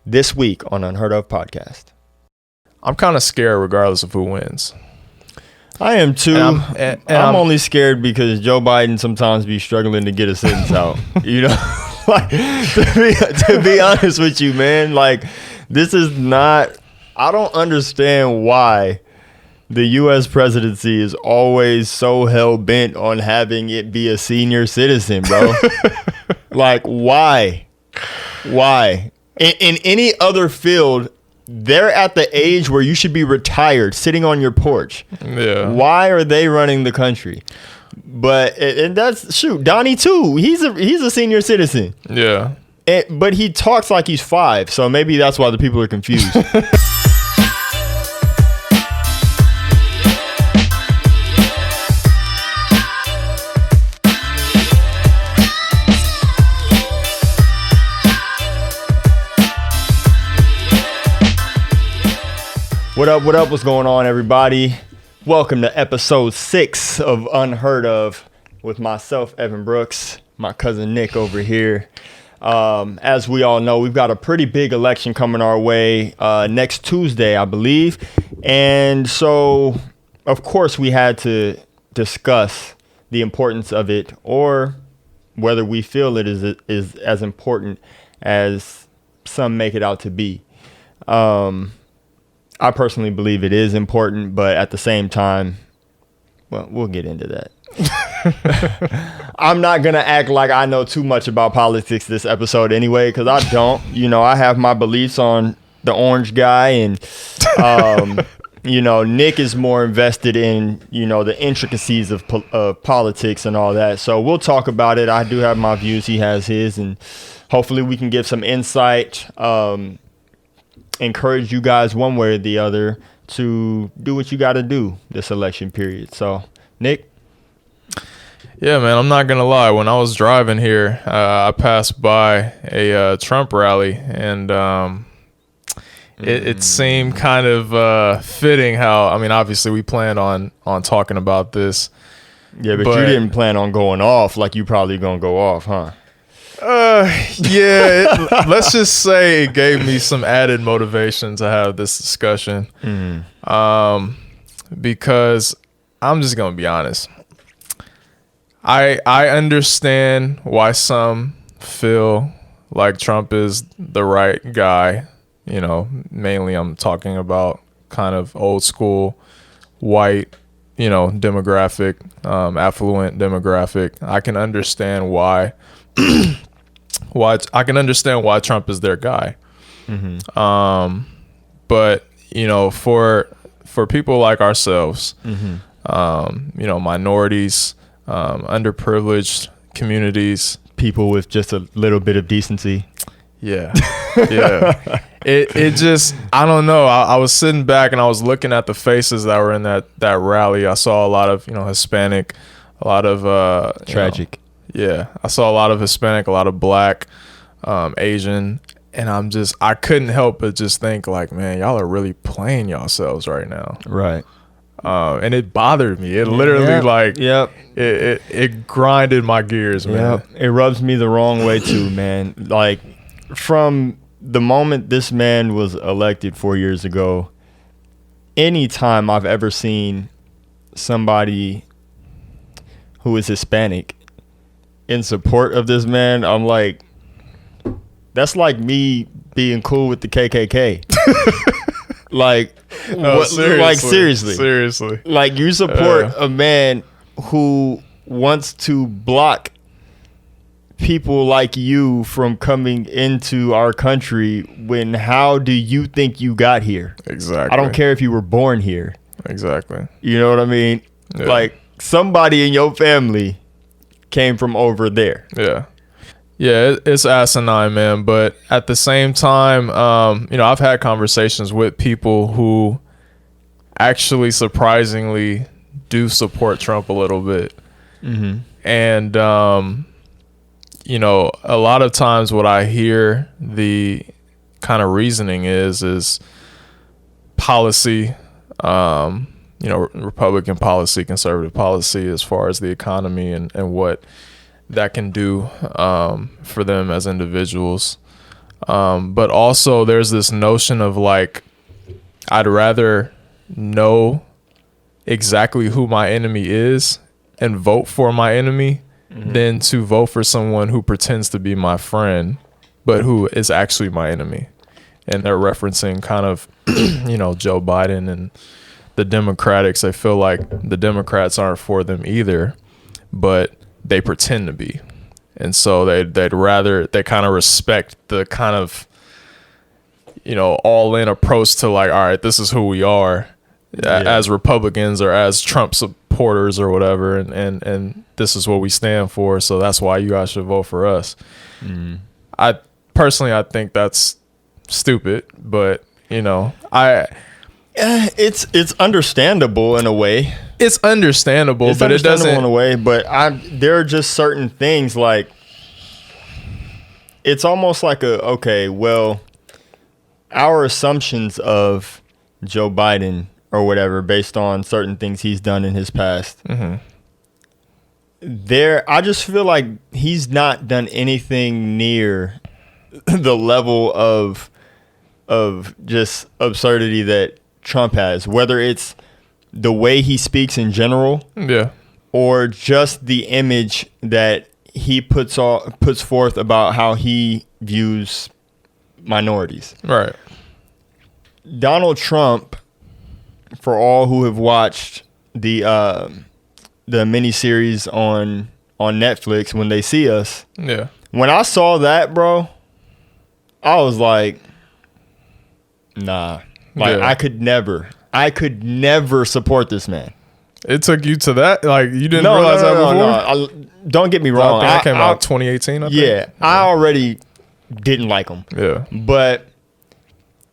this week on Unheard-of podcast. I'm kind of scared regardless of who wins. I am too. And I'm only scared because Joe Biden sometimes be struggling to get a sentence out. You know, like, to be honest with you, man, like, this is not, I don't understand why the U.S. presidency is always so hell-bent on having it be a senior citizen, bro. Like, why? Why? In any other field, they're at the age where you should be retired, sitting on your porch. Yeah. Why are they running the country? But and that's shoot, Donnie too. He's a senior citizen. Yeah. But he talks like he's 5, so maybe that's why the people are confused. What up, what's going on, everybody? Welcome to episode 6 of Unheard of with myself, Evan Brooks, my cousin Nick over here. As we all know, we've got a pretty big election coming our way next Tuesday, I believe. And so, of course, we had to discuss the importance of it, or whether we feel it is as important as some make it out to be. I personally believe it is important, but at the same time, well, we'll get into that. I'm not going to act like I know too much about politics this episode anyway, because I don't. You know, I have my beliefs on the orange guy, and, you know, Nick is more invested in, you know, the intricacies of politics and all that. So we'll talk about it. I do have my views. He has his, and hopefully we can give some insight, encourage you guys one way or the other to do what you got to do this election period. So, Nick? Yeah, man, I'm not going to lie. When I was driving here, I passed by a Trump rally, and it seemed kind of fitting how, I mean, obviously we planned on talking about this. Yeah, but you didn't plan on going off like you probably going to go off, huh? Let's just say it gave me some added motivation to have this discussion. Because I'm just gonna be honest. I understand why some feel like Trump is the right guy. You know, mainly I'm talking about kind of old school white, you know, demographic, affluent demographic. I can understand why. I can understand why Trump is their guy. But you know, for people like ourselves, you know, minorities, underprivileged communities, people with just a little bit of decency. Yeah. It just, I don't know. I was sitting back and I was looking at the faces that were in that rally. I saw a lot of, you know, Hispanic, a lot of tragic. Yeah, I saw a lot of Hispanic, a lot of Black, Asian, and I couldn't help but just think like, man, y'all are really playing yourselves right now. Right. And it bothered me. It literally it grinded my gears, man. It rubs me the wrong way too, man. Like, from the moment this man was elected 4 years ago, anytime I've ever seen somebody who is Hispanic in support of this man, I'm like, that's like me being cool with the KKK. Like, no, seriously, like, you support a man who wants to block people like you from coming into our country. When, how do you think you got here? Exactly. I don't care if you were born here. Exactly. You know what I mean? Yeah. Like, somebody in your family came from over there. Yeah, it's asinine, man. But at the same time, you know, I've had conversations with people who actually surprisingly do support Trump a little bit. And you know, a lot of times what I hear the kind of reasoning is policy, you know, Republican policy, conservative policy, as far as the economy and what that can do for them as individuals. But also there's this notion of like, I'd rather know exactly who my enemy is and vote for my enemy than to vote for someone who pretends to be my friend, but who is actually my enemy. And they're referencing kind of, Joe Biden and the Democrats. They feel like the Democrats aren't for them either, but they pretend to be. And so they kind of respect the kind of, all in approach to like, all right, this is who we are as Republicans or as Trump supporters or whatever. And this is what we stand for. So that's why you guys should vote for us. I think that's stupid, but it's understandable in a way. It's understandable, but it doesn't in a way. But there are just certain things like it's almost like our assumptions of Joe Biden or whatever based on certain things he's done in his past. I just feel like he's not done anything near the level of just absurdity that Trump has, whether it's the way he speaks in general, or just the image that he puts forth about how he views minorities. Right. Donald Trump, for all who have watched the miniseries on Netflix, When They See Us, when I saw that, bro, I was like, nah. I could never support this man. It took you to that? Like, you didn't realize that before? No. Don't get me wrong. I think that came out 2018, I think. Yeah, I already didn't like him. Yeah. But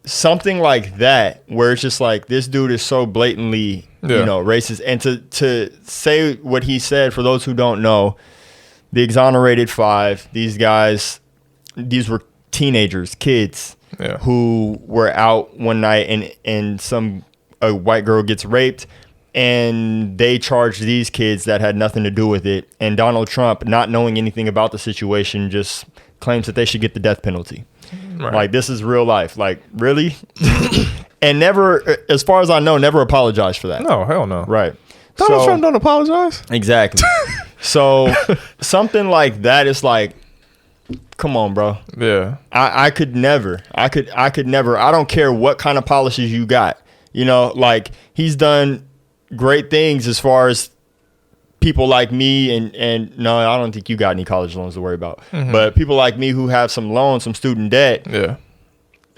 something like that, where it's just like, this dude is so blatantly, racist. And to say what he said, for those who don't know, the exonerated five, these were teenagers, kids, who were out one night and a white girl gets raped, and they charged these kids that had nothing to do with it. And Donald Trump, not knowing anything about the situation, just claims that they should get the death penalty. Right. Like, this is real life. Like, really? And never, as far as I know, never apologized for that. No, hell no. Right. Donald Trump don't apologize. Exactly. So something like that is like, come on, bro. Yeah. I could never. I don't care what kind of policies you got. Like, he's done great things as far as people like me and no, I don't think you got any college loans to worry about. But people like me who have some loans, some student debt. Yeah.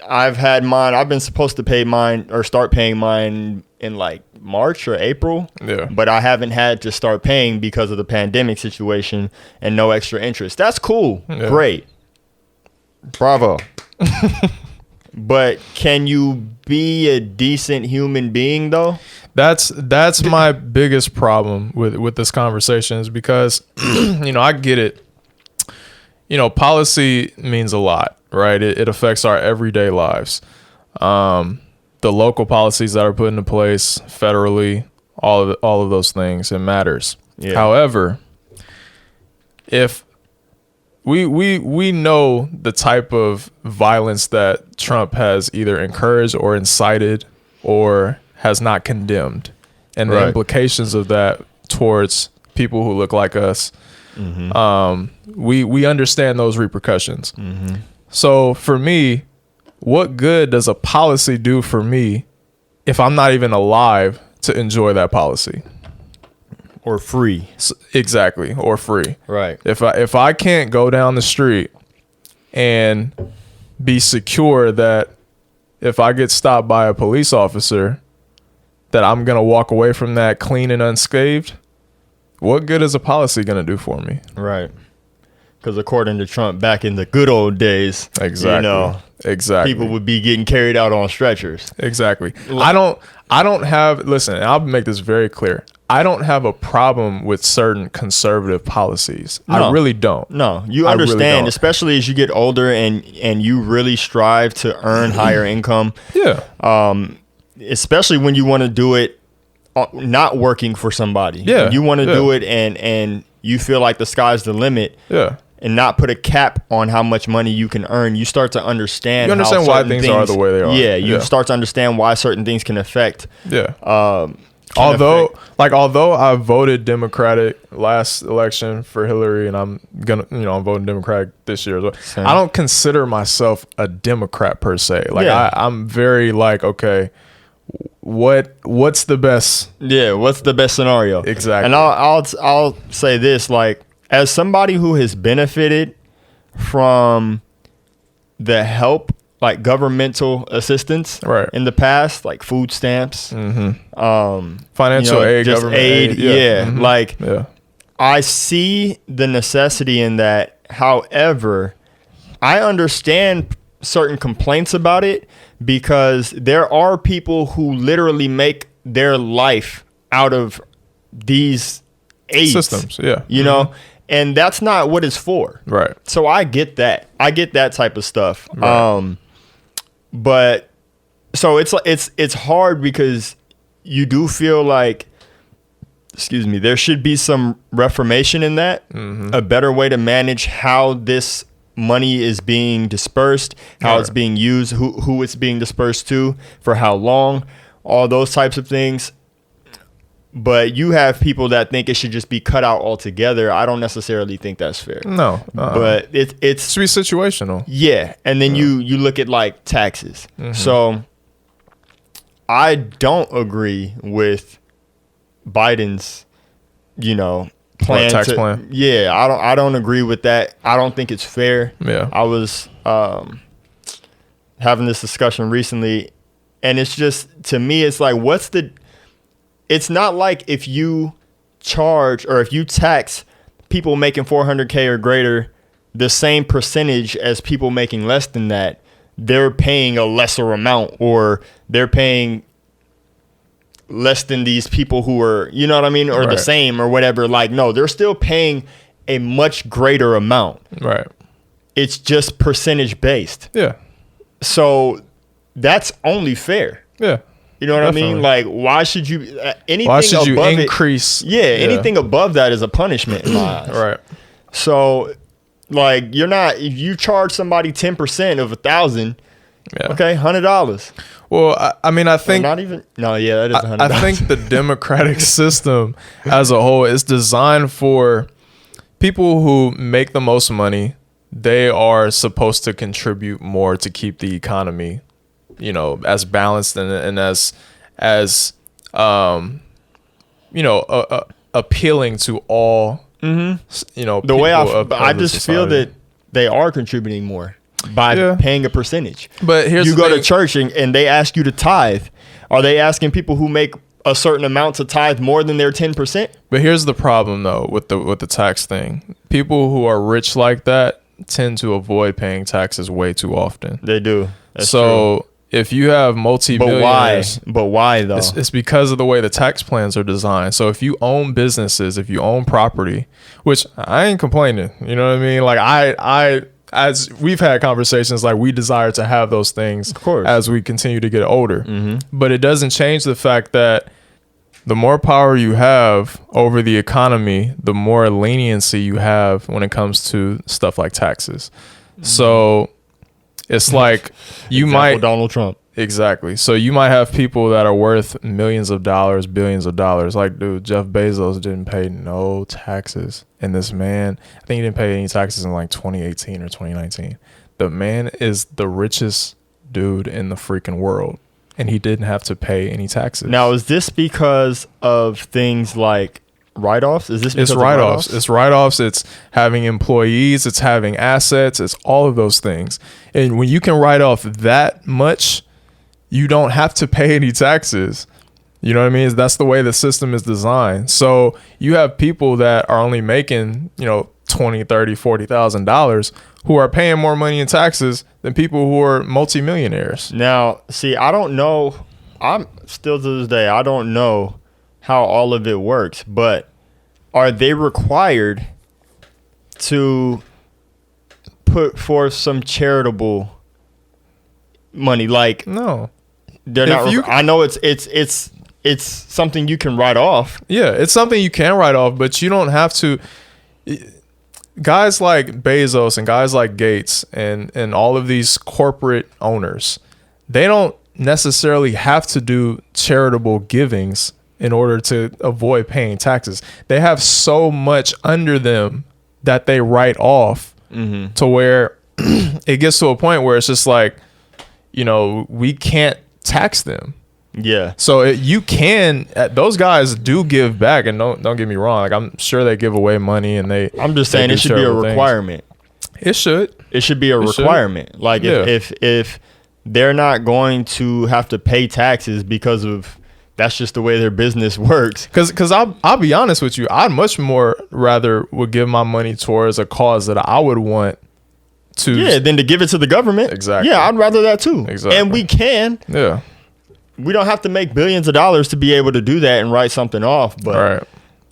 I've had mine. I've been supposed to pay mine or start paying mine in like March or April. Yeah. But I haven't had to start paying because of the pandemic situation and no extra interest. That's cool. Yeah. Great. Bravo. But can you be a decent human being though? That's my biggest problem with this conversation, is because I get it. Policy means a lot, right? It affects our everyday lives. The local policies that are put into place federally, all of those things, it matters. Yeah. However, if we know the type of violence that Trump has either encouraged or incited or has not condemned, and the implications of that towards people who look like us. We understand those repercussions. So for me, what good does a policy do for me if I'm not even alive to enjoy that policy? Or free. Exactly. Or free. Right. If I can't go down the street and be secure that if I get stopped by a police officer, that I'm going to walk away from that clean and unscathed, what good is a policy going to do for me? Right. Because according to Trump, back in the good old days, exactly, people would be getting carried out on stretchers. Exactly. I don't have, listen, and I'll make this very clear. I don't have a problem with certain conservative policies. No, I really don't. No, you understand, really, especially as you get older and you really strive to earn higher income. Yeah. Especially when you want to do it not working for somebody. Yeah. You want to do it and you feel like the sky's the limit. Yeah. and not put a cap on how much money you can earn, you start to understand. You understand why things are the way they are. Yeah, you start to understand why certain things can affect. Yeah. Although I voted Democratic last election for Hillary, and I'm voting Democratic this year as well. Same. I don't consider myself a Democrat per se. Like I'm very like, okay, what's the best? Yeah, what's the best scenario? Exactly. And I'll say this, like, as somebody who has benefited from the help, like governmental assistance in the past, like food stamps, financial aid, just government aid. Yeah. Like, yeah. I see the necessity in that. However, I understand certain complaints about it because there are people who literally make their life out of these aids systems. Yeah. You know, and that's not what it's for. Right. So I get that. I get that type of stuff. Right. But so it's hard because you do feel like, excuse me, there should be some reformation in that, a better way to manage how this money is being dispersed, how it's being used, who it's being dispersed to, for how long, all those types of things. But you have people that think it should just be cut out altogether. I don't necessarily think that's fair. No. But it's should be situational. Yeah. And then you look at like taxes. So I don't agree with Biden's, plan. Tax plan. Yeah, I don't agree with that. I don't think it's fair. Yeah. I was having this discussion recently, and it's just, to me, it's like, it's not like if you charge or if you tax people making 400K or greater the same percentage as people making less than that, they're paying a lesser amount, or they're paying less than these people who are, you know what I mean, or the same or whatever. Like, no, they're still paying a much greater amount. Right. It's just percentage based. Yeah. So that's only fair. Yeah. You know what Definitely. I mean? Like, why should you anything Why should you above increase? Anything above that is a punishment in my eyes. Right. So, like, if you charge somebody 10% of $1,000, okay, $100. Well, I mean, I think that is $100. I think the democratic system as a whole is designed for people who make the most money. They are supposed to contribute more to keep the economy, as balanced and as appealing to all. The way I just feel that they are contributing more by paying a percentage. But you go to church and they ask you to tithe. Are they asking people who make a certain amount to tithe more than their 10%? But here's the problem though with the tax thing. People who are rich like that tend to avoid paying taxes way too often. They do. That's so true. If you have multi-millionaires, but why though? It's because of the way the tax plans are designed. So if you own businesses, if you own property, which I ain't complaining, you know what I mean? Like I as we've had conversations, like we desire to have those things, of course, as we continue to get older. But it doesn't change the fact that the more power you have over the economy, the more leniency you have when it comes to stuff like taxes. So it's like you might Donald Trump. Exactly. So you might have people that are worth millions of dollars, billions of dollars. Like, dude, Jeff Bezos didn't pay no taxes. And this man, I think he didn't pay any taxes in like 2018 or 2019. The man is the richest dude in the freaking world. And he didn't have to pay any taxes. Now, is this because of things like write-offs? Is this because it's write-offs? It's write-offs. It's having employees. It's having assets. It's all of those things. And when you can write off that much, you don't have to pay any taxes. You know what I mean? That's the way the system is designed. So you have people that are only making, $20, $30, $40,000 who are paying more money in taxes than people who are multimillionaires. Now, see, I don't know. I'm still to this day, I don't know how all of it works, but are they required to put forth some charitable money? Like, no, they're not. I know it's something you can write off. Yeah, it's something you can write off, but you don't have to. guys like Bezos and guys like Gates and all of these corporate owners, they don't necessarily have to do charitable givings in order to avoid paying taxes. They have so much under them that they write off to where it gets to a point where it's just like, you know, we can't tax them. Yeah. So you can, those guys do give back, and don't get me wrong. Like, I'm sure they give away money, and I'm just saying it should be a requirement. It should. It should be a requirement. Like if they're not going to have to pay taxes because of that's just the way their business works. Because I'll be honest with you, I'd much more rather would give my money towards a cause that I would want to. Than to give it to the government. Exactly. Yeah, I'd rather that too. Exactly. And we can. Yeah. We don't have to make billions of dollars to be able to do that and write something off. But right.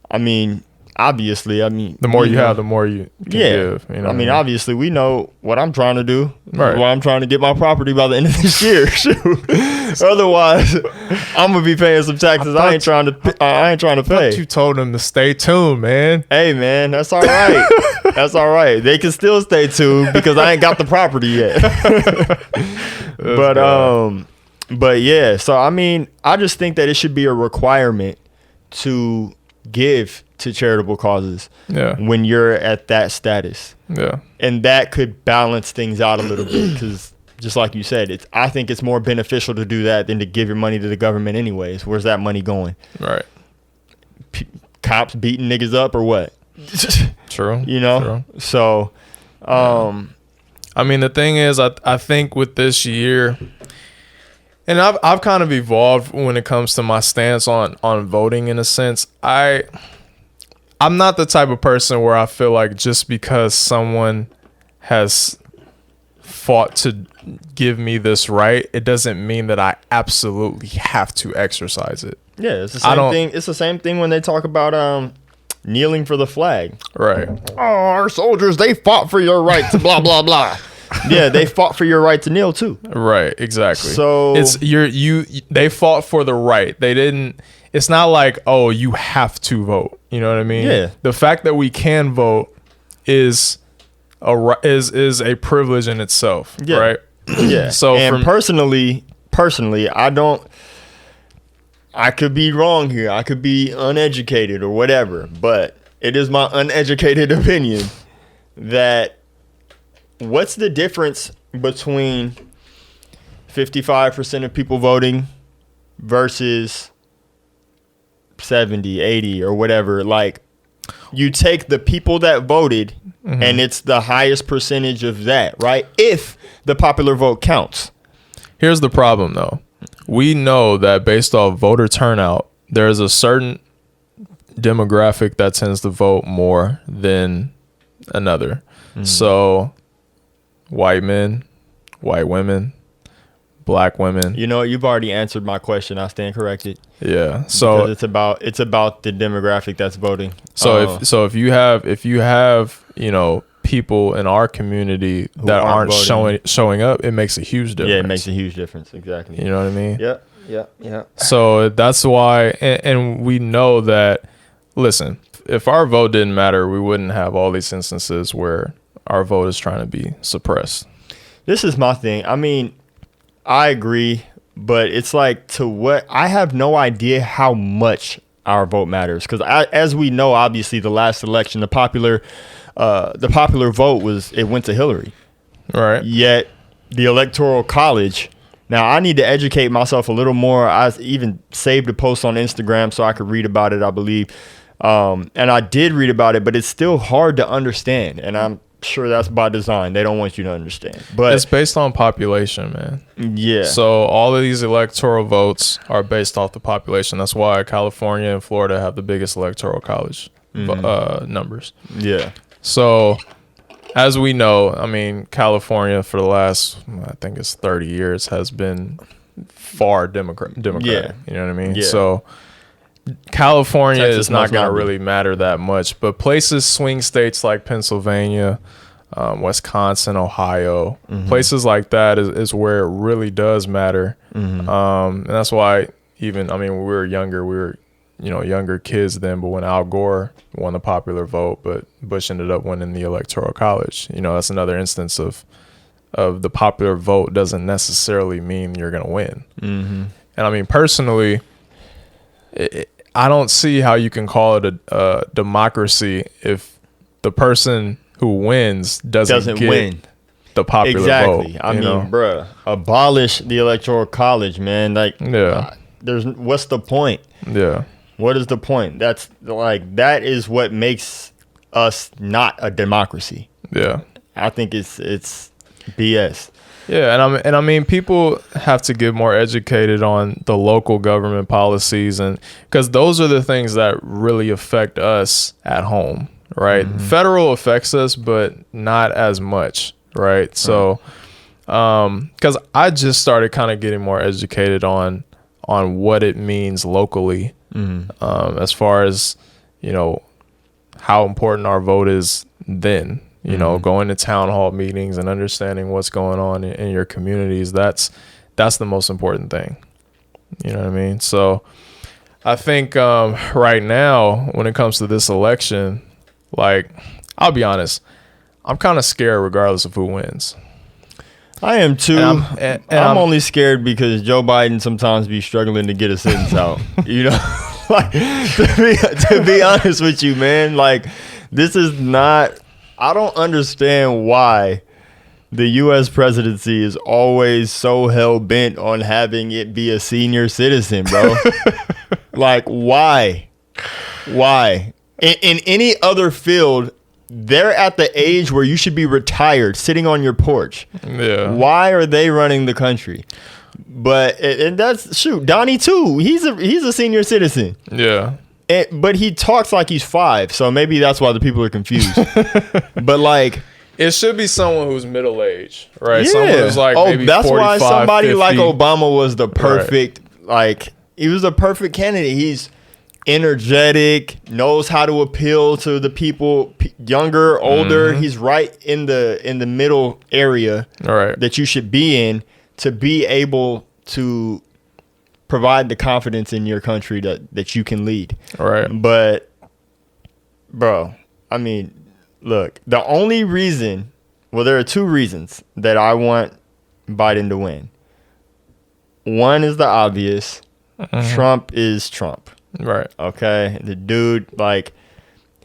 I mean, obviously, the more you have, the more you can give. You know I mean, obviously, we know what I'm trying to do. Right. Why I'm trying to get my property by the end of this year. Otherwise, I'm gonna be paying some taxes. I ain't trying to pay. You told them to stay tuned, man. Hey, man, that's all right. That's all right. They can still stay tuned because I ain't got the property yet. But yeah, so I mean, I just think that it should be a requirement to give to charitable causes when you're at that status. Yeah. And that could balance things out a little bit because just like you said, I think it's more beneficial to do that than to give your money to the government anyways. Where's that money going? Right. Cops beating niggas up or what? True. You know? True. So, I mean, the thing is, I think with this year, and I've kind of evolved when it comes to my stance on voting in a sense. I'm not the type of person where I feel like just because someone has fought to give me this right, it doesn't mean that I absolutely have to exercise it. Yeah, it's the same thing. It's the same thing when they talk about kneeling for the flag. Right. Oh, our soldiers, they fought for your right to blah blah blah. Yeah, they fought for your right to kneel too. Right, exactly. So it's they fought for the right. They didn't. It's not like, oh, you have to vote. You know what I mean? Yeah. The fact that we can vote is a privilege in itself. Yeah. Right. Yeah. So and personally, I could be wrong here. I could be uneducated or whatever, but it is my uneducated opinion that what's the difference between 55% of people voting versus 70, 80 or whatever? Like, you take the people that voted and it's the highest percentage of that, right? If the popular vote counts. Here's the problem, though. We know that based off voter turnout, there's a certain demographic that tends to vote more than another. So white men, white women, black women. You know, you've already answered my question. I stand corrected. Yeah. So because it's about the demographic that's voting. So if you have, you know, people in our community that aren't showing up, it makes a huge difference. Yeah, it makes a huge difference. Exactly. You know what I mean? Yeah. So that's why, and we know that, listen, if our vote didn't matter, we wouldn't have all these instances where our vote is trying to be suppressed. This is my thing. I mean, I agree, but it's like, I have no idea how much our vote matters. Because as we know, obviously, the last election, the popular vote went to Hillary. Right. Yet the Electoral College, now I need to educate myself a little more. I even saved a post on Instagram so I could read about it, I believe. And I did read about it, but it's still hard to understand. And I'm sure that's by design. They don't want you to understand. But it's based on population, man. Yeah. So all of these electoral votes are based off the population. That's why California and Florida have the biggest Electoral College numbers. Yeah. So as we know, I mean, California for the last, I think it's 30 years, has been far Democrat. Yeah. You know what I mean? Yeah. So California Texas is not going to really matter that much. But places, swing states like Pennsylvania, Wisconsin, Ohio, places like that is where it really does matter. And that's why when we were younger, we were, younger kids then, but when Al Gore won the popular vote, but Bush ended up winning the Electoral College. That's another instance of the popular vote doesn't necessarily mean you're going to win. Mm-hmm. And I mean, personally, I don't see how you can call it a democracy if the person who wins doesn't win the popular vote. Exactly. I mean, bruh, abolish the Electoral College, man. Like, what's the point? Yeah. What is the point? That is what makes us not a democracy. Yeah. I think it's BS. Yeah, and I mean, people have to get more educated on the local government policies, and because those are the things that really affect us at home, right? Mm-hmm. Federal affects us, but not as much, right? So, because I just started kind of getting more educated on what it means locally, as far as how important our vote is then. Going to town hall meetings and understanding what's going on in your communities. That's the most important thing. You know what I mean? So I think right now, when it comes to this election, like, I'll be honest, I'm kind of scared regardless of who wins. I am too. And I'm only scared because Joe Biden sometimes be struggling to get a sentence out. Like, to be honest with you, man, like, this is not... I don't understand why the U.S. presidency is always so hell-bent on having it be a senior citizen, bro. Like, why? Why? In any other field, they're at the age where you should be retired, sitting on your porch. Yeah. Why are they running the country? But and that's shoot, Donnie too. He's a senior citizen. Yeah. But he talks like he's 5, so maybe that's why the people are confused. But like, it should be someone who's middle age, right? Yeah. Someone who's like maybe that's 45, why somebody 50. like Obama was the perfect, like, he was the perfect candidate. He's energetic, knows how to appeal to the people, younger, older. He's right in the middle area that you should be in to be able to provide the confidence in your country that you can lead. Right. But, bro, I mean, look, the only reason, well, there are 2 reasons that I want Biden to win. One is the obvious. Trump is Trump. Right. Okay? The dude, like,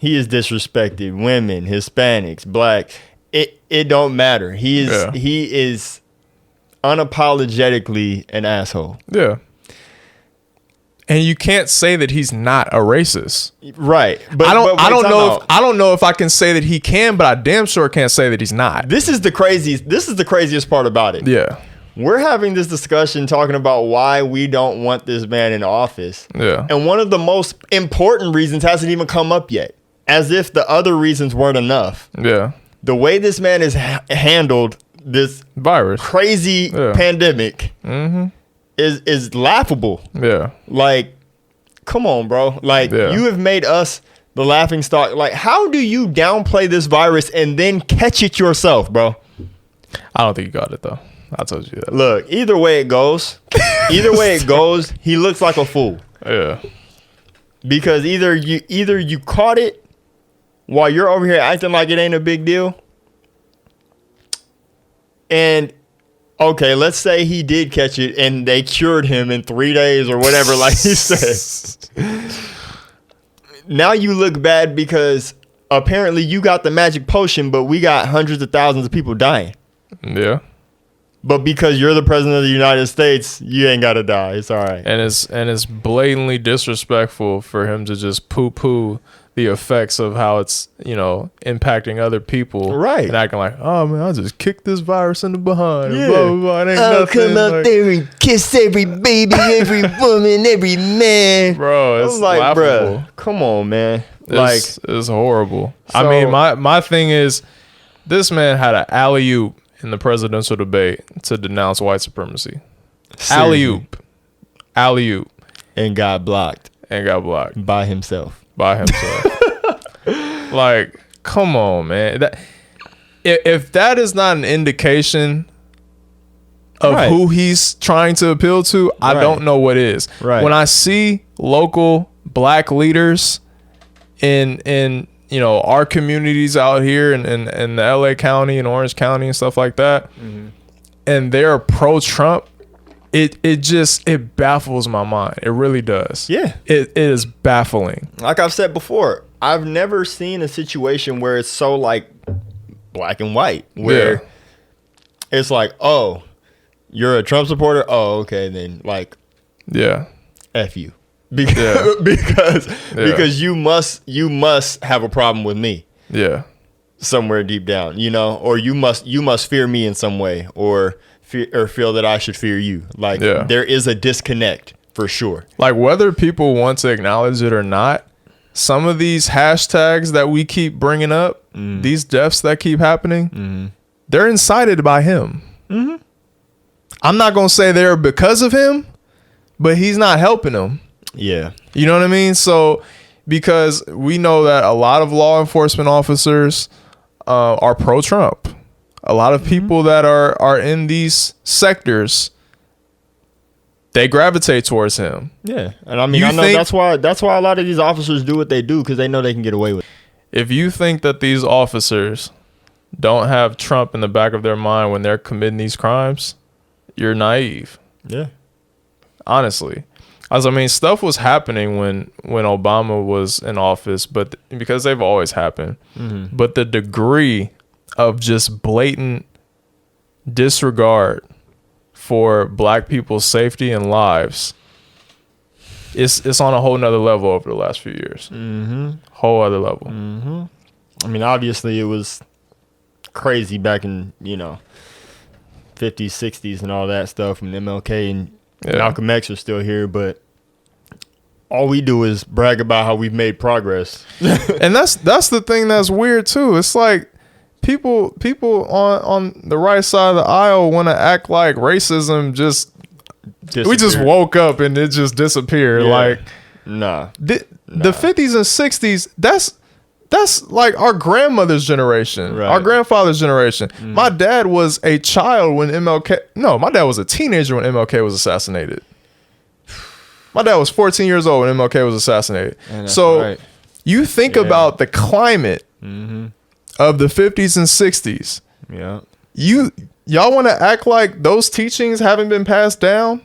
he is disrespected women, Hispanics, black. It don't matter. He is unapologetically an asshole. Yeah. And you can't say that he's not a racist, right? But I don't know if I can say that he can, but I damn sure can't say that he's not. This is the craziest part about it. Yeah, we're having this discussion talking about why we don't want this man in office. Yeah, and one of the most important reasons hasn't even come up yet, as if the other reasons weren't enough. Yeah, the way this man has handled this virus, crazy pandemic. Is laughable. Yeah. Like, come on, bro. Like, you have made us the laughing stock. Like, how do you downplay this virus and then catch it yourself, bro? I don't think you got it, though. I told you that. Look, either way it goes, he looks like a fool. Yeah. Because either you caught it while you're over here acting like it ain't a big deal. And okay, let's say he did catch it and they cured him in 3 days or whatever, like he said. Now you look bad because apparently you got the magic potion, but we got hundreds of thousands of people dying. Yeah. But because you're the president of the United States, you ain't got to die. It's all right. And it's blatantly disrespectful for him to just poo-poo the effects of how it's, impacting other people. Right. And acting like, oh, man, I just kicked this virus in the behind. Yeah. Blah, blah, blah. It ain't I'll nothing. come out there and kiss every baby, every woman, every man. Bro, it's like, laughable. Bro, come on, man. It's horrible. So, I mean, my thing is, this man had an alley-oop in the presidential debate to denounce white supremacy. Alley-oop. And got blocked. By himself. Like, come on, man. If that is not an indication of who he's trying to appeal to, I don't know what is. Right. When I see local black leaders in our communities out here in the LA County and Orange County and stuff like that, and they're pro-Trump, it baffles my mind. It really does. Yeah. It is baffling. Like I've said before, I've never seen a situation where it's so like black and white, where it's like, oh, you're a Trump supporter? Oh, okay, then like, F you. Because you must have a problem with me. Yeah. Somewhere deep down, or you must fear me in some way, or feel that I should fear you. Like there is a disconnect for sure. Like whether people want to acknowledge it or not, some of these hashtags that we keep bringing up, these deaths that keep happening, they're incited by him. I'm not going to say they're because of him, but he's not helping them. Yeah. You know what I mean? So, because we know that a lot of law enforcement officers are pro-Trump. A lot of people that are in these sectors, they gravitate towards him. Yeah. And I mean, I know that's why a lot of these officers do what they do, because they know they can get away with it. If you think that these officers don't have Trump in the back of their mind when they're committing these crimes, you're naive. Yeah. Honestly. I mean, stuff was happening when Obama was in office, but because they've always happened. But the degree of just blatant disregard for black people's safety and lives, it's on a whole nother level over the last few years. Whole other level. I mean, obviously it was crazy back in 50s, 60s and all that stuff, and MLK and Malcolm X are still here, but all we do is brag about how we've made progress. And that's the thing that's weird too. It's like people on the right side of the aisle want to act like racism we just woke up and it just disappeared. Like the 50s and 60s, that's like our grandmother's generation, our grandfather's generation. My dad was a child when my dad was a teenager when MLK was assassinated. My dad was 14 years old when MLK was assassinated. So you think about the climate of the 50s and 60s. Yeah. Y'all want to act like those teachings haven't been passed down?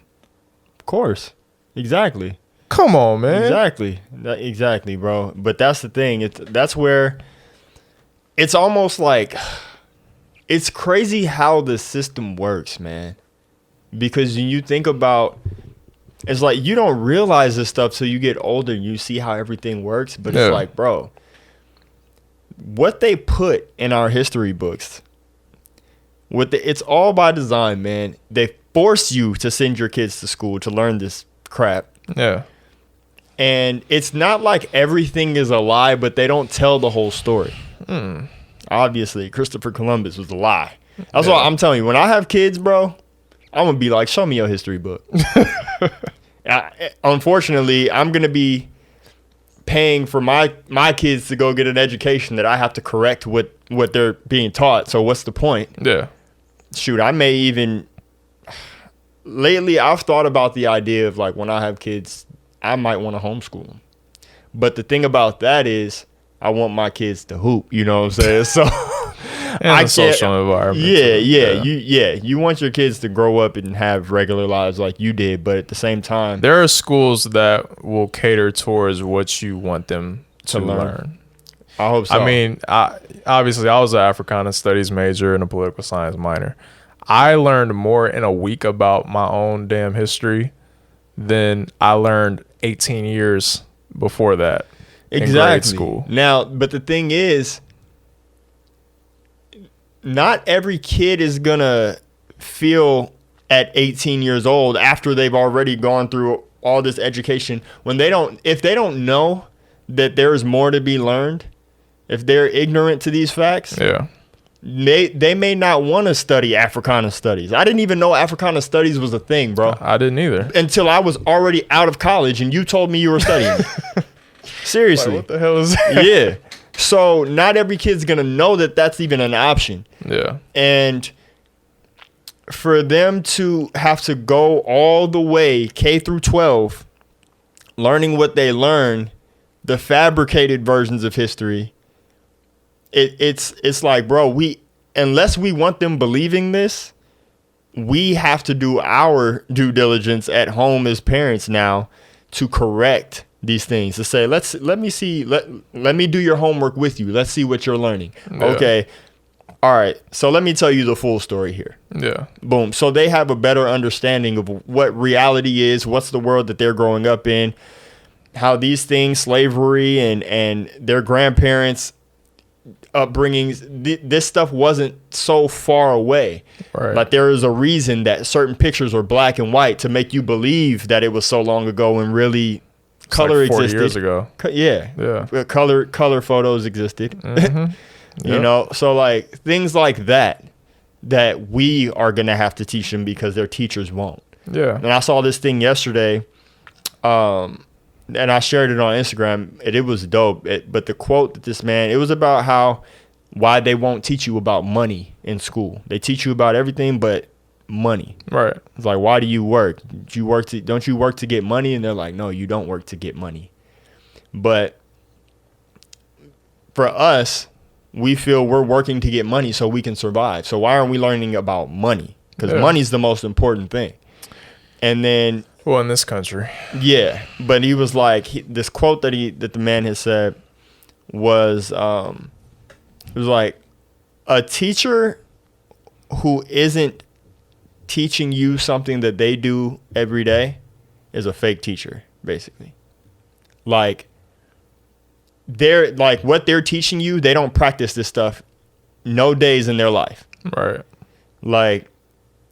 Of course. Exactly. Come on, man. Exactly, bro. But that's the thing. That's where it's almost like it's crazy how the system works, man. Because when you think about, it's like you don't realize this stuff till you get older and you see how everything works. But it's like, bro, what they put in our history books, it's all by design, man. They force you to send your kids to school to learn this crap. Yeah. And it's not like everything is a lie, but they don't tell the whole story. Obviously, Christopher Columbus was a lie. That's why I'm telling you, when I have kids, bro, I'm going to be like, show me your history book. Unfortunately, I'm going to be paying for my kids to go get an education that I have to correct what they're being taught. So what's the point? Yeah. Shoot, I may even... Lately, I've thought about the idea of like when I have kids, I might want to homeschool them. But the thing about that is I want my kids to hoop, you know what I'm saying? So and the social environment. You want your kids to grow up and have regular lives like you did, but at the same time, there are schools that will cater towards what you want them to learn. I hope so. I mean, obviously I was an Africana Studies major and a political science minor. I learned more in a week about my own damn history than I learned 18 years before that in grade school. Now, but the thing is, not every kid is going to feel at 18 years old after they've already gone through all this education if they don't know that there's more to be learned, if they're ignorant to these facts. Yeah. They may not want to study Africana Studies. I didn't even know Africana Studies was a thing, bro. I didn't either. Until I was already out of college and you told me you were studying. Seriously. Like, what the hell is that? Yeah. So not every kid's going to know that that's even an option. Yeah. And for them to have to go all the way K through 12 learning what they learn, the fabricated versions of history, it's like, bro, unless we want them believing this, we have to do our due diligence at home as parents now to correct these things, to say, let me do your homework with you. Let's see what you're learning. Yeah. Okay. All right. So let me tell you the full story here. Yeah. Boom. So they have a better understanding of what reality is, what's the world that they're growing up in, how these things, slavery and their grandparents' upbringings, this stuff wasn't so far away. Right. Like there is a reason that certain pictures are black and white to make you believe that it was so long ago, and really color like 40 existed. years ago. Yeah. Color photos existed. Mm-hmm. You know, so like things like that we are going to have to teach them because their teachers won't. Yeah. And I saw this thing yesterday, and I shared it on Instagram, and it was dope. But the quote that this man, it was about why they won't teach you about money in school. They teach you about everything but money. Right. It's like, why do you work? Don't you work to get money? And they're like, no, you don't work to get money. But for us, we feel we're working to get money so we can survive. So why aren't we learning about money? Because money's the most important thing. And then, well, in this country, yeah. But he was like, this quote that the man has said was, it was like, a teacher who isn't teaching you something that they do every day is a fake teacher, basically. Like, they're like, what they're teaching you, they don't practice this stuff no days in their life. Right. Like,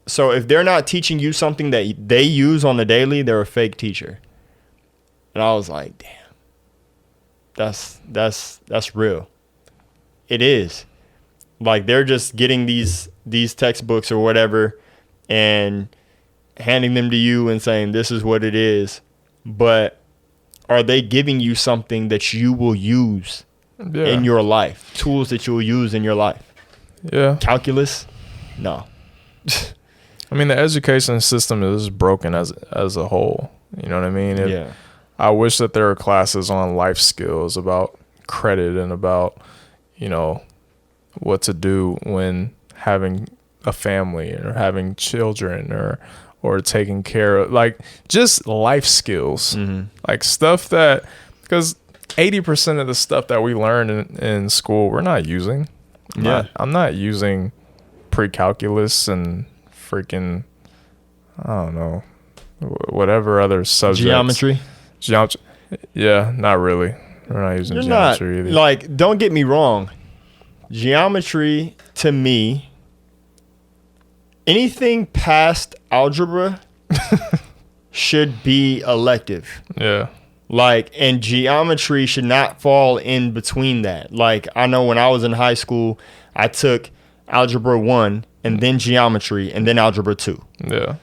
so if they're not teaching you something that they use on the daily, they're a fake teacher. And I was like, damn, that's real. It is. Like, they're just getting these textbooks or whatever and handing them to you and saying, this is what it is. But are they giving you something that you will use in your life? Tools that you'll use in your life? Yeah. Calculus? No. I mean, the education system is broken as a whole. You know what I mean? Yeah. I wish that there were classes on life skills about credit and about, you know, what to do when having a family or having children or taking care of, like, just life skills. Mm-hmm. Like stuff that, because 80% of the stuff that we learn in school, we're not using. I'm not using pre-calculus and freaking, I don't know, whatever other subjects. Geometry. Yeah, not really. We're not using geometry either. Like, don't get me wrong. Geometry, to me, anything past algebra should be elective. Yeah. Like, and geometry should not fall in between that. Like, I know when I was in high school, I took algebra 1 and then geometry and then algebra 2. Yeah.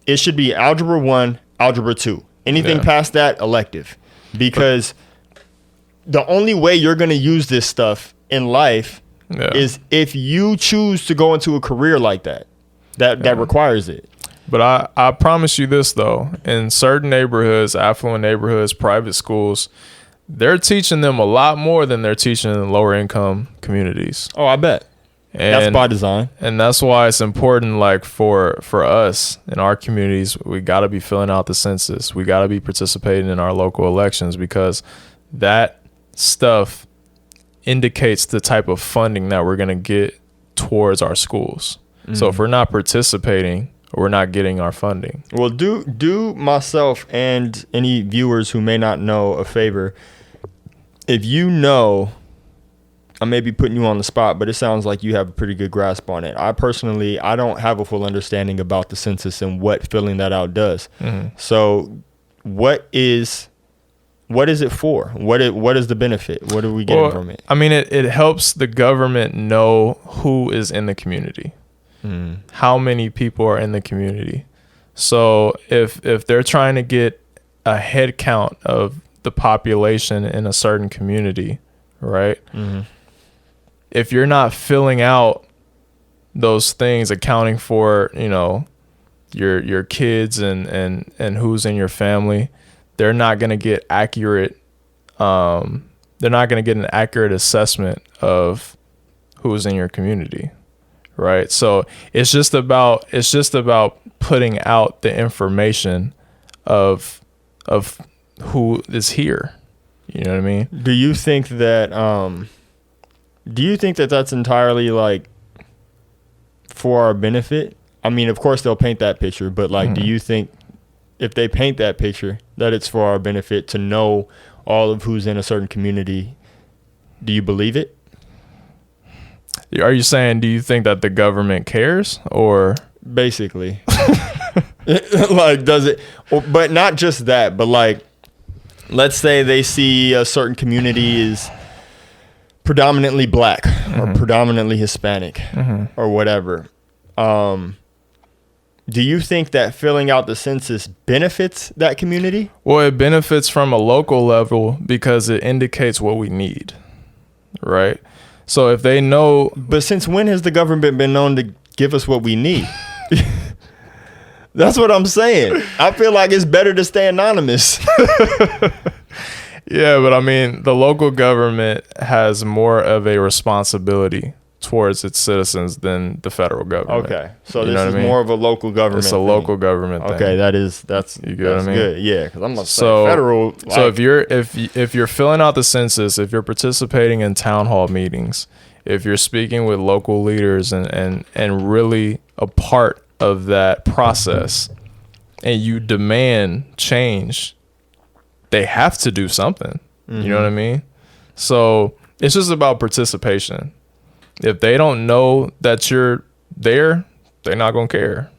It should be algebra 1, algebra 2. Anything past that, elective. Because the only way you're going to use this stuff in life is if you choose to go into a career like that. That requires it. But I promise you this, though. In certain neighborhoods, affluent neighborhoods, private schools, they're teaching them a lot more than they're teaching in lower income communities. Oh, I bet. And that's by design. And that's why it's important, like, for us in our communities, we got to be filling out the census. We got to be participating in our local elections, because that stuff indicates the type of funding that we're going to get towards our schools. Mm. So if we're not participating, we're not getting our funding. Well, do myself and any viewers who may not know a favor. If you know, I may be putting you on the spot, but it sounds like you have a pretty good grasp on it. I don't have a full understanding about the census and what filling that out does. Mm-hmm. So what is it for? What is the benefit? What are we getting from it? I mean, it helps the government know who is in the community. How many people are in the community. So if they're trying to get a head count of the population in a certain community, right? Mm-hmm. If you're not filling out those things, accounting for, you know, your kids and who's in your family, they're not going to get accurate. They're not going to get an accurate assessment of who's in your community, right? So it's just about putting out the information of who is here. You know what I mean? Do you think that that's entirely like for our benefit? I mean, of course they'll paint that picture, but like, do you think if they paint that picture that it's for our benefit to know all of who's in a certain community? Do you believe it? Are you saying, do you think that the government cares, or basically like, does it, but not just that, but like, let's say they see a certain community is predominantly black or predominantly Hispanic or whatever. Do you think that filling out the census benefits that community? Well, it benefits from a local level because it indicates what we need, right? So if they know... But since when has the government been known to give us what we need? That's what I'm saying. I feel like it's better to stay anonymous. Yeah, but I mean, the local government has more of a responsibility towards its citizens than the federal government. Okay, so this is more of a local government. It's a local government thing. Okay, that's you get what I mean? Good. Yeah, because I'm not saying federal. Like, so if you're filling out the census, if you're participating in town hall meetings, if you're speaking with local leaders and really a part of that process, and you demand change, they have to do something. You know what I mean? So it's just about participation. If they don't know that you're there, they're not going to care.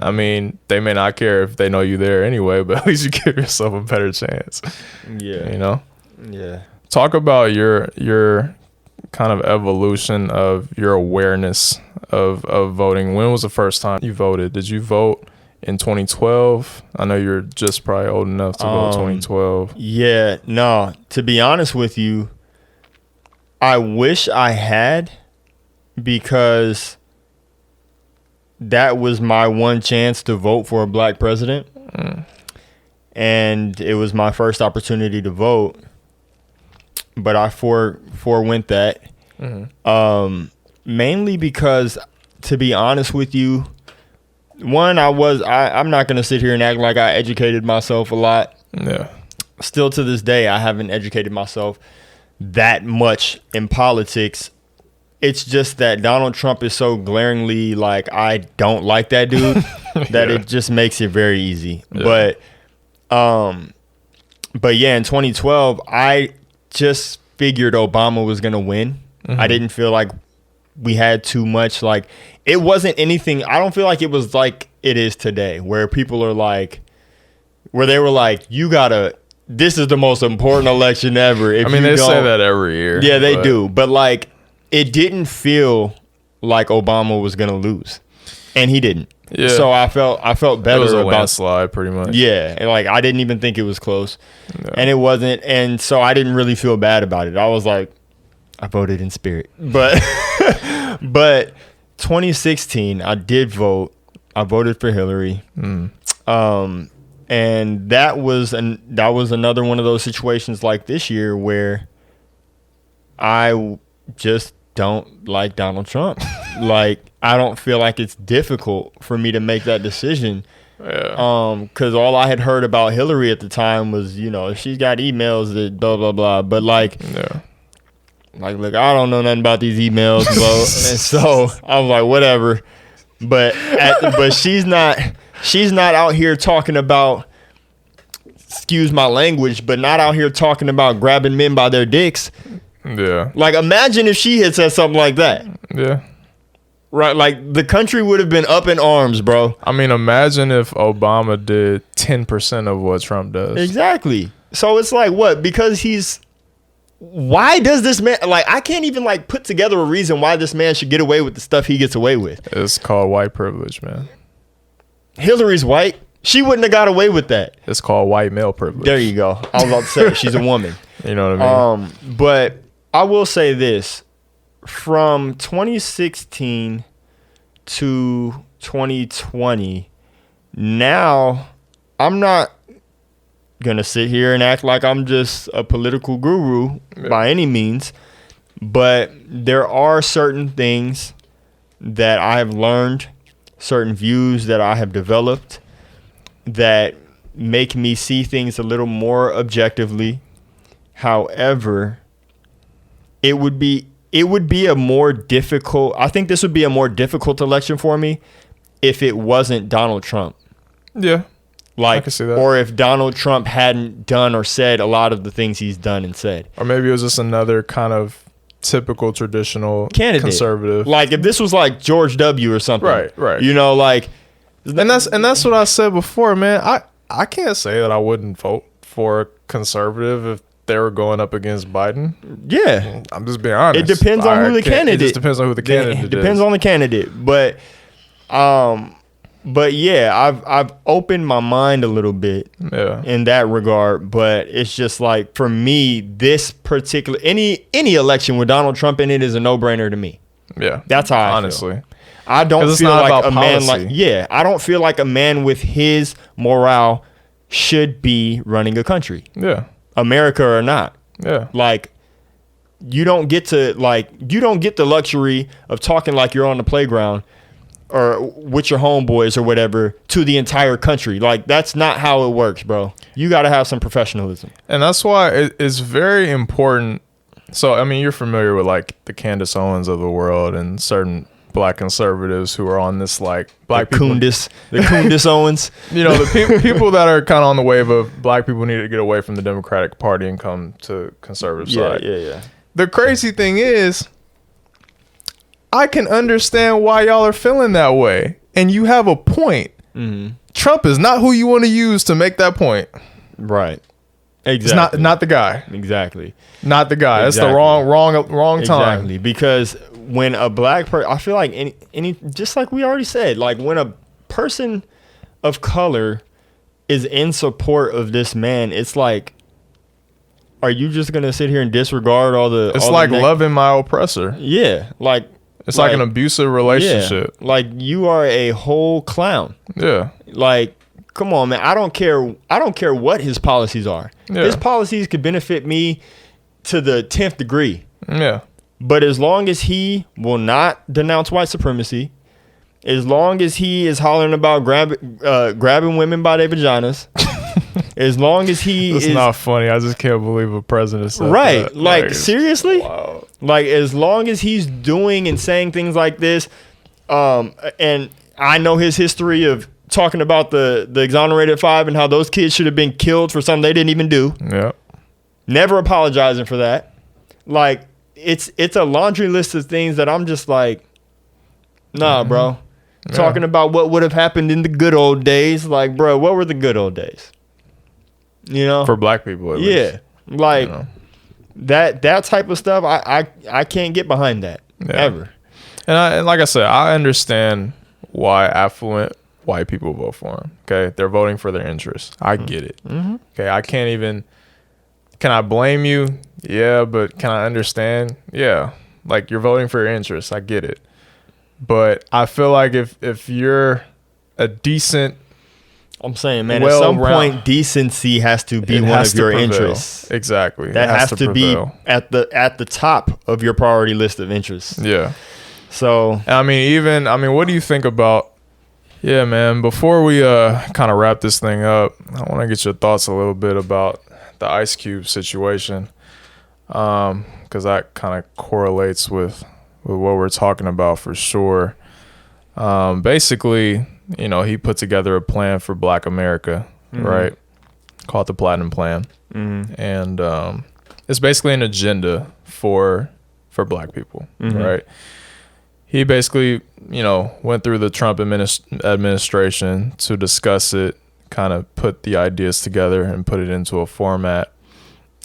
I mean, they may not care if they know you're there anyway, but at least you give yourself a better chance. Yeah. You know? Yeah. Talk about your kind of evolution of your awareness of voting. When was the first time you voted? Did you vote in 2012? I know you're just probably old enough to vote 2012. Yeah. No, to be honest with you, I wish I had, because that was my one chance to vote for a black president. And it was my first opportunity to vote, but I forewent that. Mainly because, to be honest with you, one, I'm not going to sit here and act like I educated myself a lot. Yeah. Still to this day, I haven't educated myself that much in politics. It's just that Donald Trump is so glaringly like, I don't like that dude, that it just makes it very easy. Yeah. But yeah, in 2012, I just figured Obama was going to win. I didn't feel like we had too much, like, it wasn't anything. I don't feel like it was like it is today, where people are like, where they were like, this is the most important election ever. I mean, they say that every year. Yeah, they do. But like, it didn't feel like Obama was gonna lose, and he didn't. Yeah. So I felt better. It was a landslide, pretty much. Yeah, and like, I didn't even think it was close, and it wasn't, and so I didn't really feel bad about it. I was like, I voted in spirit, but 2016, I did vote. I voted for Hillary. And that was another one of those situations like this year where I just don't like Donald Trump. Like, I don't feel like it's difficult for me to make that decision. Yeah. Because all I had heard about Hillary at the time was, she's got emails that blah, blah, blah. But like, look, I don't know nothing about these emails, bro. And so I was like, whatever. But she's not out here talking about, excuse my language, but not out here talking about grabbing men by their dicks. Yeah. Like, imagine if she had said something like that. Yeah. Right, like, the country would have been up in arms, bro. I mean, imagine if Obama did 10% of what Trump does. Exactly. So it's like, what? Because why does this man, like, I can't even, like, put together a reason why this man should get away with the stuff he gets away with. It's called white privilege, man. Hillary's white. She wouldn't have got away with that. It's called white male privilege. There you go. I was about to say, she's a woman. You know what I mean? But I will say this. From 2016 to 2020, now I'm not gonna sit here and act like I'm just a political guru by any means, but there are certain things that I have learned, certain views that I have developed that make me see things a little more objectively. However, it would be a more difficult, I think this would be a more difficult election for me if it wasn't Donald Trump. Yeah. Like, I can see that. Or if Donald Trump hadn't done or said a lot of the things he's done and said. Or maybe it was just another kind of typical traditional candidate, conservative. Like if this was like George W. or something. Right. You know, like, and that's what I said before, man. I can't say that I wouldn't vote for a conservative if they were going up against Biden. Yeah. I'm just being honest. It depends on who the candidate. It just depends on who the candidate is. It depends on the candidate. But yeah, I've opened my mind a little bit in that regard. But it's just like, for me, this particular any election with Donald Trump in it is a no-brainer to me. Yeah. That's how I honestly feel. I don't feel like a man I don't feel like a man with his morale should be running a country. Yeah. America or not. Yeah. Like, you don't get the luxury of talking like you're on the playground or with your homeboys or whatever to the entire country. Like, that's not how it works, bro. You got to have some professionalism. And that's why it's very important. So, I mean, you're familiar with like the Candace Owens of the world and certain black conservatives who are on this like black the Kundis Owens. You know, the people that are kind of on the wave of black people need to get away from the Democratic Party and come to conservative side. Yeah. The crazy thing is, I can understand why y'all are feeling that way, and you have a point. Mm-hmm. Trump is not who you want to use to make that point. Right. Exactly. It's not the guy. Exactly. Not the guy. Exactly. That's the wrong time. Exactly. Because when a black person, I feel like any just like we already said, like when a person of color is in support of this man, it's like, are you just gonna sit here and disregard all the? It's like loving my oppressor. Yeah, like it's like an abusive relationship. Yeah, like you are a whole clown. Yeah. Like, come on, man. I don't care what his policies are. Yeah. His policies could benefit me to the 10th degree. Yeah. But as long as he will not denounce white supremacy, as long as he is hollering about grabbing women by their vaginas, as long as he is not funny. I just can't believe a president said right. That. Like seriously? Wow. Like, as long as he's doing and saying things like this, and I know his history of talking about the exonerated 5 and how those kids should have been killed for something they didn't even do. Yeah. Never apologizing for that. Like, it's a laundry list of things that I'm just like, nah, bro. Yeah. Talking about what would have happened in the good old days. Like, bro, what were the good old days? You know? For black people, at least. Like, you know, that type of stuff, I can't get behind that, ever. And like I said, I understand why affluent white people vote for him. Okay? They're voting for their interests. I get it. Mm-hmm. Okay? I can't even... Can I blame you? Yeah, but can I understand? Yeah. Like, you're voting for your interests. I get it. But I feel like if you're a decent... I'm saying, man, at some point, decency has to be one of your interests. Exactly. That has to be at the top of your priority list of interests. Yeah. So... I mean, what do you think about... Yeah, man, before we kind of wrap this thing up, I want to get your thoughts a little bit about the Ice Cube situation, because that kind of correlates with what we're talking about for sure. Basically, you know, he put together a plan for Black America, right? Called the Platinum Plan, and it's basically an agenda for Black people, right? He basically, you know, went through the Trump administration to discuss it, kind of put the ideas together and put it into a format.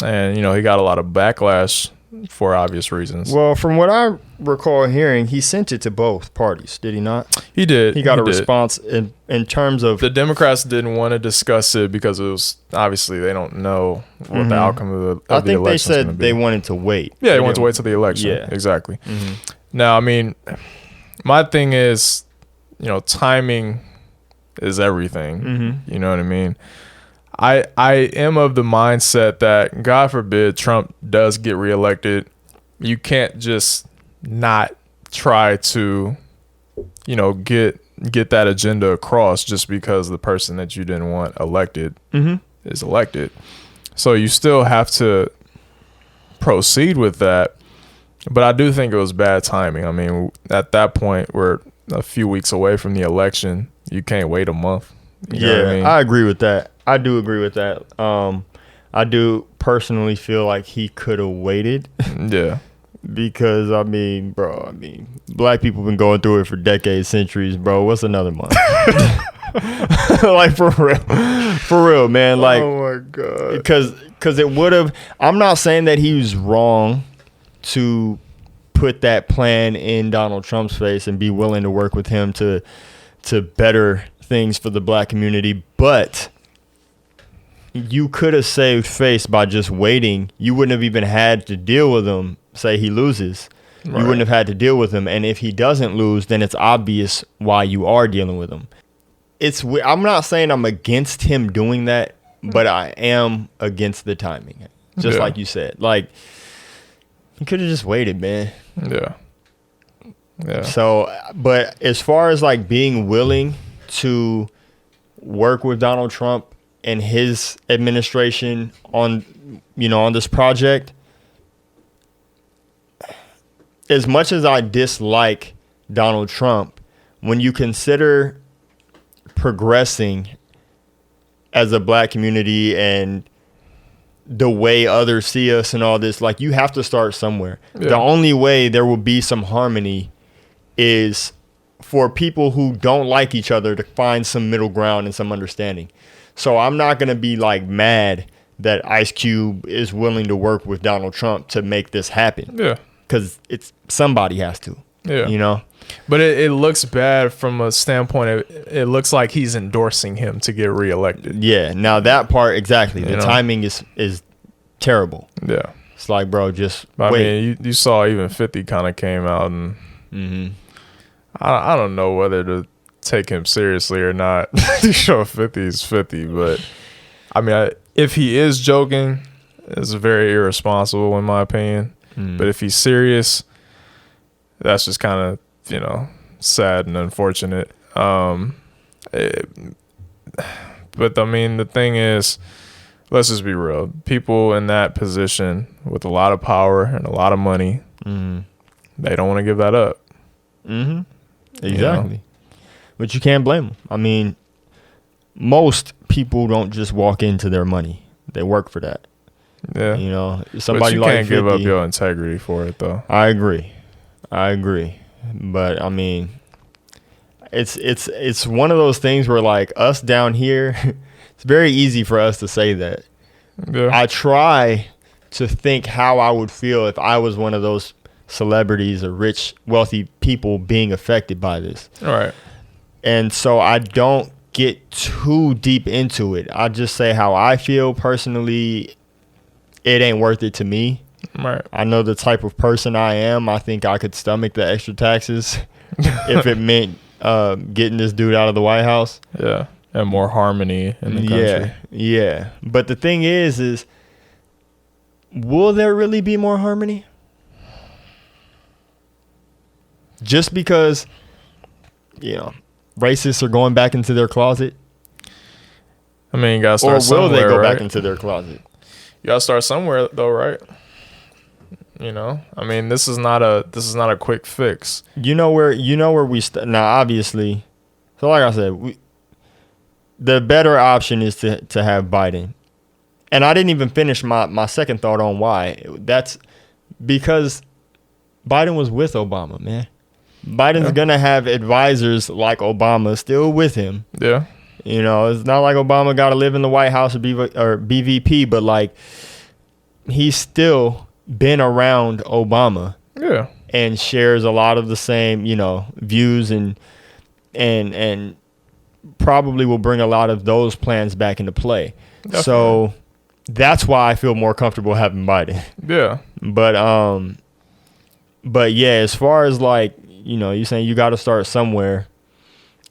And, you know, he got a lot of backlash for obvious reasons. Well, from what I recall hearing, he sent it to both parties, did he not? He did. He got a response in terms of... The Democrats didn't want to discuss it because it was... Obviously, they don't know what the outcome of the election is going to be. I think they said they wanted to wait. Yeah, they wanted to wait till the election. Yeah. Exactly. Now, I mean, my thing is, you know, timing is everything. You know what I mean? I am of the mindset that, God forbid, Trump does get reelected, you can't just not try to, get that agenda across just because the person that you didn't want elected is elected. So you still have to proceed with that. But I do think it was bad timing. I mean, at that point, we're a few weeks away from the election. You can't wait a month. You know what I mean? I agree with that. I do agree with that. I do personally feel like he could have waited. Yeah. Because, black people been going through it for decades, centuries, bro. What's another month? Like, for real, man. Like, oh, my God. Because it would have, I'm not saying that he was wrong to put that plan in Donald Trump's face and be willing to work with him to better things for the black community, but you could have saved face by just waiting. You wouldn't have even had to deal with him. Say he loses, right. You wouldn't have had to deal with him, and if he doesn't lose, then it's obvious why you are dealing with him. I'm not saying I'm against him doing that, but I am against the timing, just like you said. Like, he could have just waited, man. Yeah. So, but as far as like being willing to work with Donald Trump and his administration on this project, as much as I dislike Donald Trump, when you consider progressing as a black community and the way others see us and all this, like, you have to start somewhere. Yeah. The only way there will be some harmony is for people who don't like each other to find some middle ground and some understanding. So I'm not going to be like mad that Ice Cube is willing to work with Donald Trump to make this happen. Yeah. Because somebody has to. Yeah. But it looks bad from a standpoint of, it looks like he's endorsing him to get reelected. Yeah. Now that part, exactly. The timing is terrible. Yeah. It's like, bro, just wait. I mean, you saw even 50 kind of came out and I don't know whether to take him seriously or not. 50 is 50, but I mean, if he is joking, it's very irresponsible in my opinion. But if he's serious, that's just kind of, sad and unfortunate. But I mean, the thing is, let's just be real. People in that position with a lot of power and a lot of money, they don't want to give that up. Exactly. But you can't blame them. I mean, most people don't just walk into their money. They work for that. Yeah. Somebody but you like can't 50, give up your integrity for it, though. I agree. But I mean, it's one of those things where, like, us down here, it's very easy for us to say that. Yeah. I try to think how I would feel if I was one of those celebrities or rich, wealthy people being affected by this. All right. And so I don't get too deep into it. I just say how I feel personally. It ain't worth it to me. Right. I know the type of person I am. I think I could stomach the extra taxes if it meant getting this dude out of the White House. Yeah. And more harmony in the country. Yeah. But the thing is will there really be more harmony? Just because, racists are going back into their closet? I mean, you gotta start somewhere, or will they go right? back into their closet? You gotta start somewhere, though, right? I mean, this is not a quick fix. You know where we now, obviously. So like I said, the better option is to have Biden. And I didn't even finish my second thought on why. That's because Biden was with Obama, man. Biden's gonna have advisors like Obama still with him. Yeah. It's not like Obama got to live in the White House or BVP, but like, he's still been around Obama. Yeah. And shares a lot of the same, views and probably will bring a lot of those plans back into play. Definitely. So that's why I feel more comfortable having Biden. Yeah. But yeah, as far as like, you're saying you got to start somewhere.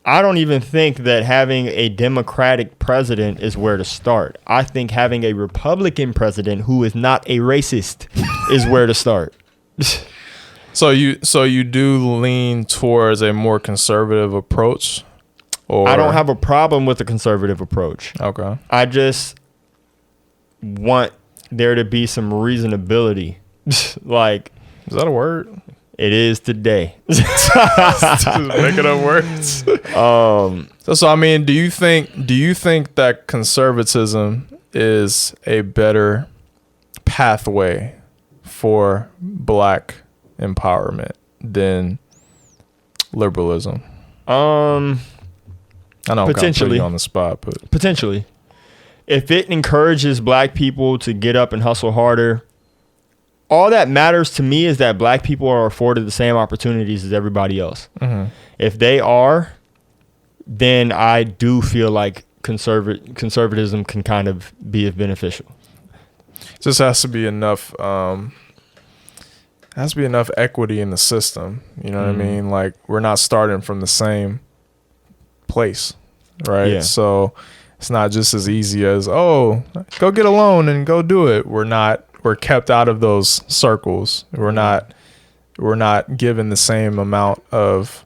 I don't even think that having a Democratic president is where to start. I think having a Republican president who is not a racist is where to start. So you do lean towards a more conservative approach? Or I don't have a problem with the conservative approach. Okay. I just want there to be some reasonability. Like, is that a word? It is today. Just making up words. So I mean, do you think that conservatism is a better pathway for Black empowerment than liberalism? I know I'm potentially on the spot, but potentially, if it encourages Black people to get up and hustle harder, all that matters to me is that Black people are afforded the same opportunities as everybody else. Mm-hmm. If they are, then I do feel like conservatism can kind of be beneficial. Just has to be enough. Has to be enough equity in the system. You know what I mean? Like, we're not starting from the same place, right? Yeah. So it's not just as easy as, oh, go get a loan and go do it. We're kept out of those circles. We're not given the same amount of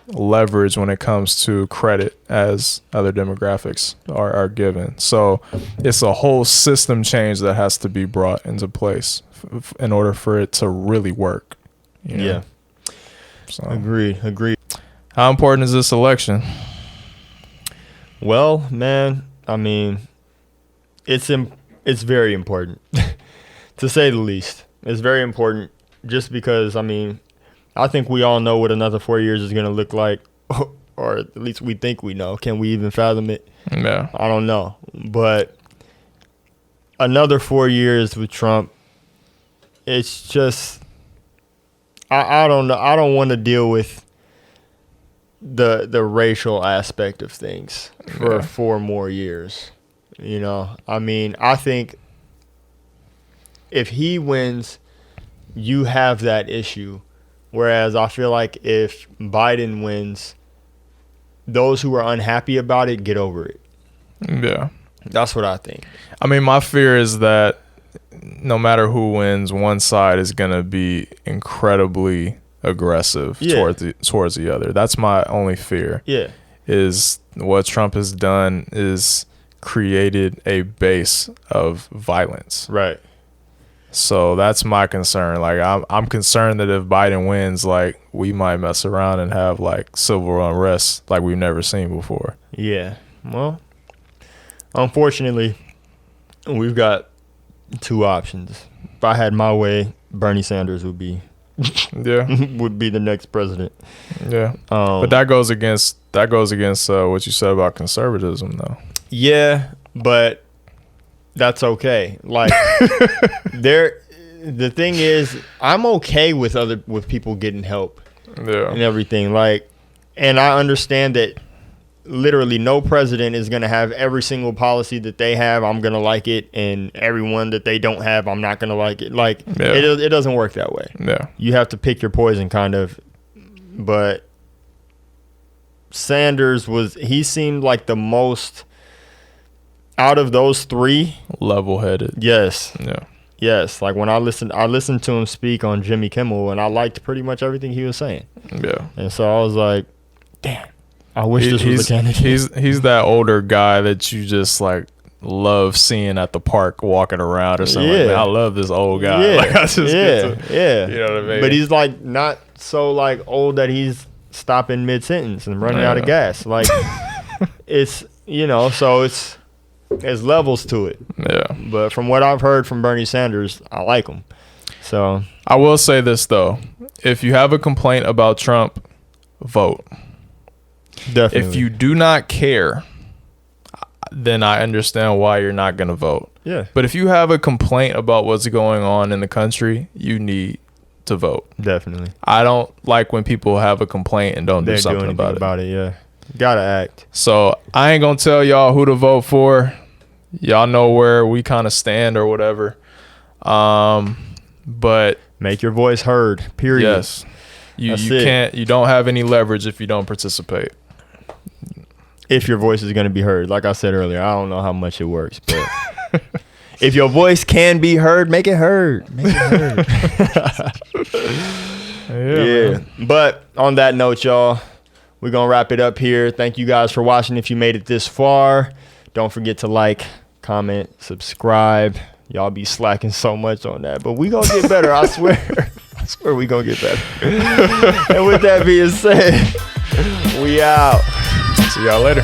leverage when it comes to credit as other demographics are given. So it's a whole system change that has to be brought into place in order for it to really work. You know? Yeah. So. Agreed. How important is this election? Well, man, I mean, it's very important, to say the least. It's very important just because, I mean, I think we all know what another 4 years is going to look like, or at least we think we know. Can we even fathom it? Yeah. I don't know. But another 4 years with Trump, it's just, I don't know. I don't want to deal with the racial aspect of things for 4 more years. You know, I mean, I think if he wins, you have that issue. Whereas I feel like if Biden wins, those who are unhappy about it get over it. Yeah. That's what I think. I mean, my fear is that no matter who wins, one side is going to be incredibly aggressive towards the other. That's my only fear. Yeah. Is what Trump has done is created a base of violence. Right. So that's my concern. Like, I'm concerned that if Biden wins, like, we might mess around and have like civil unrest like we've never seen before. Yeah. Well, unfortunately, we've got 2 options. If I had my way, Bernie Sanders would be would be the next president. Yeah. But that goes against what you said about conservatism, though. Yeah, but that's okay. Like, the thing is, I'm okay with people getting help and everything. Like, and I understand that literally no president is going to have every single policy that they have. I'm going to like it, and everyone that they don't have, I'm not going to like it. Like, it doesn't work that way. Yeah. You have to pick your poison, kind of. But Sanders he seemed like the most, out of those 3, level-headed. Yes. Yeah. Yes. Like, when I listened to him speak on Jimmy Kimmel, and I liked pretty much everything he was saying. Yeah. And so I was like, damn, I wish this was a candidate. He's that older guy that you just like love seeing at the park walking around or something. Yeah. Like, I love this old guy. Yeah. Like, I just yeah. You know what I mean? But he's like not so like old that he's stopping mid-sentence and running out of gas. Like, it's, you know, so there's levels to it. Yeah. But from what I've heard from Bernie Sanders, I like him. So I will say this, though. If you have a complaint about Trump, vote. Definitely. If you do not care, then I understand why you're not going to vote. Yeah. But if you have a complaint about what's going on in the country, you need to vote. Definitely. I don't like when people have a complaint and don't do something about it. Yeah. Gotta act. So I ain't gonna tell y'all who to vote for. Y'all know where we kind of stand or whatever. But make your voice heard. Period. Yes. You don't have any leverage if you don't participate. if your voice is going to be heard. Like I said earlier, I don't know how much it works, but if your voice can be heard, make it heard. Make it heard. Yeah. But on that note, y'all, we're going to wrap it up here. Thank you guys for watching. If you made it this far, don't forget to like, comment, subscribe. Y'all be slacking so much on that, but we going to get better. I swear. I swear we going to get better. And with that being said, we out. See y'all later.